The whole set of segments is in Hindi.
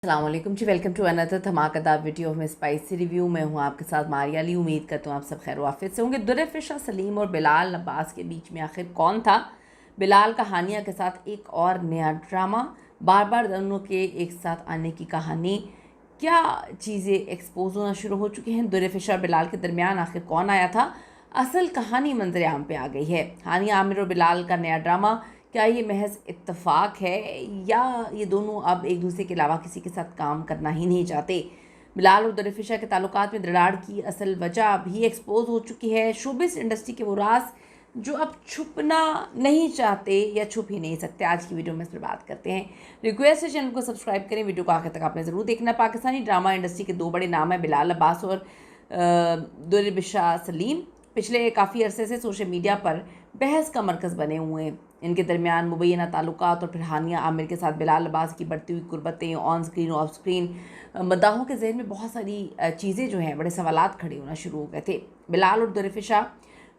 अस्सलामुअलैकुम जी, वेलकम टू अनदर धमाकेदार वीडियो में स्पाइसी रिव्यू। मैं हूं आपके साथ मारिया अली। उम्मीद करता हूं आप सब खैर वाफियत से होंगे। दुर्रफिशा सलीम और बिलाल अब्बास के बीच में आखिर कौन था? बिलाल का हानिया के साथ एक और नया ड्रामा, बार बार दोनों के एक साथ आने की कहानी। क्या चीज़ें एक्सपोज होना शुरू हो चुकी हैं? दुर्रफिशा और बिलाल के दरमियान आखिर कौन आया था? असल कहानी मंजर आम पे आ गई है। हानिया आमिर और बिलाल का नया ड्रामा, क्या ये महज इत्तेफाक है या ये दोनों अब एक दूसरे के अलावा किसी के साथ काम करना ही नहीं चाहते? बिलाल और दुर्रफिशा के ताल्लुकात में दरार की असल वजह भी एक्सपोज हो चुकी है। शोबिस इंडस्ट्री के वो राज जो अब छुपना नहीं चाहते या छुप ही नहीं सकते। आज की वीडियो में इस पर बात करते हैं। रिक्वेस्ट है चैनल को सब्सक्राइब करें, वीडियो को आखिर तक आपने ज़रूर देखना। पाकिस्तानी ड्रामा इंडस्ट्री के दो बड़े नाम हैं, बिलाल अब्बास और दुर्रफिशा सलीम। पिछले काफ़ी अरसे से सोशल मीडिया पर बहस का मरकज़ बने हुए हैं। इनके दरमियान मुबैना ताल्लुकात और फिर हानिया आमिर के साथ बिलाल अब्बास की बढ़ती हुई कुर्बतें, ऑन स्क्रीन ऑफ स्क्रीन मदाहों के जहन में बहुत सारी चीज़ें जो हैं, बड़े सवालात खड़े होना शुरू हो गए थे। बिलाल और दुर्रफिशा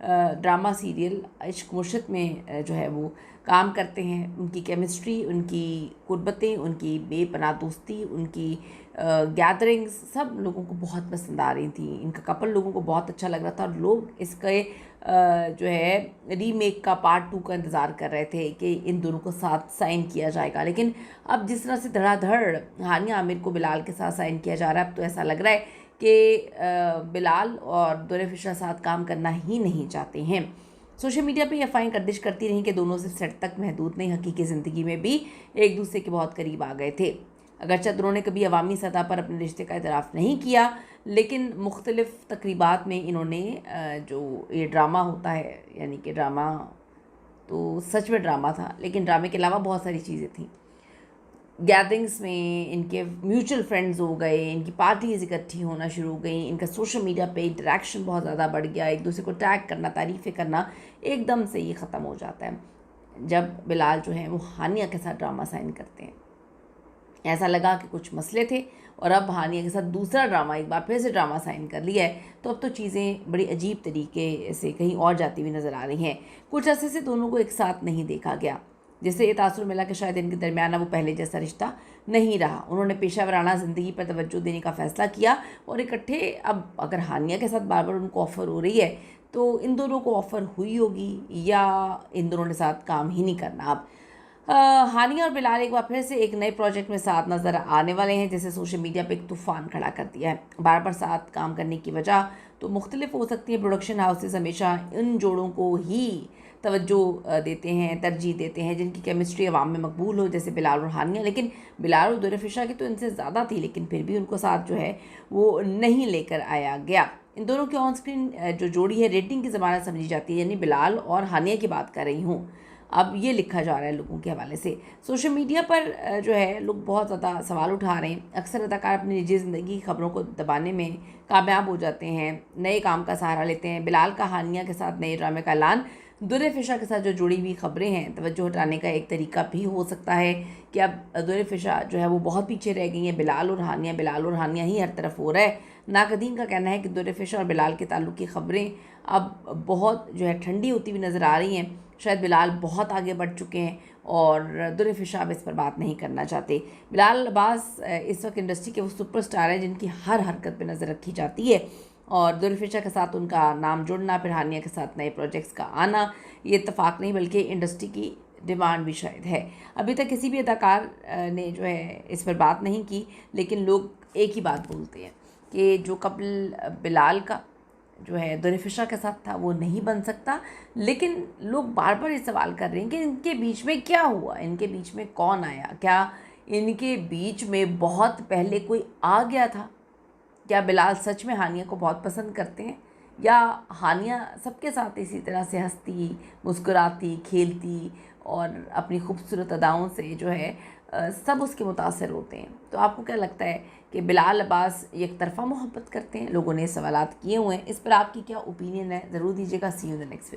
ड्रामा सीरियल इश्क मुर्शिद में जो है वो काम करते हैं। उनकी केमिस्ट्री, उनकी कुर्बतें, उनकी बेपनाह दोस्ती, उनकी गैदरिंग्स सब लोगों को बहुत पसंद आ रही थी। इनका कपल लोगों को बहुत अच्छा लग रहा था और लोग इसके जो है रीमेक का पार्ट 2 का इंतज़ार कर रहे थे कि इन दोनों को साथ साइन किया जाएगा। लेकिन अब जिस तरह से धड़ाधड़ हानिया आमिर को बिलाल के साथ साइन किया जा रहा है, अब तो ऐसा लग रहा है कि बिलाल और दुर्रफिशा साथ काम करना ही नहीं चाहते हैं। सोशल मीडिया पे अफवाहें गर्दिश करती रहीं कि दोनों सिर्फ सेट तक महदूद नहीं, हकीकी ज़िंदगी में भी एक दूसरे के बहुत करीब आ गए थे। अगरचे दोनों ने कभी अवामी सतह पर अपने रिश्ते का इतराफ़ नहीं किया, लेकिन मुख्तलिफ़ तकरीबात में इन्होंने जो ये ड्रामा होता है, यानी कि ड्रामा तो सच में ड्रामा था, लेकिन ड्रामे के अलावा बहुत सारी चीज़ें थीं। गैदरिंग्स में इनके म्यूचुअल फ्रेंड्स हो गए, इनकी पार्टीज इकट्ठी होना शुरू हो गई, इनका सोशल मीडिया पे इंटरेक्शन बहुत ज़्यादा बढ़ गया। एक दूसरे को टैग करना, तारीफ़ें करना एकदम से ये ख़त्म हो जाता है जब बिलाल जो है वो हानिया के साथ ड्रामा साइन करते हैं। ऐसा लगा कि कुछ मसले थे और अब हानिया के साथ दूसरा ड्रामा, एक बार फिर से ड्रामा साइन कर लिया है, तो अब तो चीज़ें बड़ी अजीब तरीके से कहीं और जाती हुई नज़र आ रही हैं। कुछ अरसे से दोनों को एक साथ नहीं देखा गया, जिससे ये तासुर मिला कि शायद इनके दरमियान वो पहले जैसा रिश्ता नहीं रहा। उन्होंने पेशा वराना ज़िंदगी पर तवज्जो देने का फ़ैसला किया और इकट्ठे, अब अगर हानिया के साथ बार बार उनको ऑफ़र हो रही है तो इन दोनों को ऑफ़र हुई होगी या इन दोनों के साथ काम ही नहीं करना। अब हानिया और बिलाल एक बार फिर से एक नए प्रोजेक्ट में साथ नज़र आने वाले हैं, जिसे सोशल मीडिया पे एक तूफ़ान खड़ा कर दिया है। बार बार साथ काम करने की वजह तो मुख्तलिफ हो सकती है। प्रोडक्शन हाउसेस हमेशा इन जोड़ों को ही तवज्जो देते हैं, तरजीह देते हैं जिनकी केमिस्ट्री अवाम में मकबूल हो, जैसे बिलाल और हानिया। लेकिन बिलाल और दुर्रफिशा की तो इनसे ज़्यादा थी, लेकिन फिर भी उनको साथ जो है वो नहीं लेकर आया गया। इन दोनों की ऑन स्क्रीन जो जोड़ी है रेटिंग की ज़मानत समझी जाती है, यानी बिलाल और हानिया की बात कर रही हूँ। अब ये लिखा जा रहा है लोगों के हवाले से। सोशल मीडिया पर जो है लोग बहुत ज़्यादा सवाल उठा रहे हैं। अक्सर अदाकार अपनी निजी ज़िंदगी की खबरों को दबाने में कामयाब हो जाते हैं, नए काम का सहारा लेते हैं। बिलाल का हानिया के साथ नए ड्रामे का ऐलान दुर्रफिशा के साथ जो जुड़ी हुई खबरें हैं, तवज्जो हटाने का एक तरीका भी हो सकता है कि अब दुर्रफिशा जो है वो बहुत पीछे रह गई हैं। बिलाल और हानिया ही हर तरफ हो रहा है। नाकदीन का कहना है कि दुर्रफिशा और बिलाल के ताल्लुक़ की खबरें अब बहुत जो है ठंडी होती हुई नज़र आ रही हैं। शायद बिलाल बहुत आगे बढ़ चुके हैं और दुर्रफिशा अब इस पर बात नहीं करना चाहते। बिलाल अब्बास इस वक्त इंडस्ट्री के वो सुपरस्टार हैं जिनकी हर हरकत पे नज़र रखी जाती है, और दुर्रफिशा के साथ उनका नाम जुड़ना, फिर हानिया के साथ नए प्रोजेक्ट्स का आना, ये इत्तेफाक नहीं बल्कि इंडस्ट्री की डिमांड भी शायद है। अभी तक किसी भी अदाकार ने जो है इस पर बात नहीं की, लेकिन लोग एक ही बात बोलते हैं कि जो कपल बिलाल का जो है दुर्रफिशा के साथ था वो नहीं बन सकता। लेकिन लोग बार बार ये सवाल कर रहे हैं कि इनके बीच में क्या हुआ, इनके बीच में कौन आया, क्या इनके बीच में बहुत पहले कोई आ गया था? क्या बिलाल सच में हानिया को बहुत पसंद करते हैं, या हानिया सबके साथ इसी तरह से हंसती, मुस्कुराती, खेलती और अपनी खूबसूरत अदाओं से जो है सब उसके मुतासर होते हैं? तो आपको क्या लगता है कि बिलाल अब्बास एक तरफ़ा मोहब्बत करते हैं? लोगों ने सवालात किए हुए हैं, इस पर आपकी क्या ओपिनियन है, ज़रूर दीजिएगा। See you in the next video.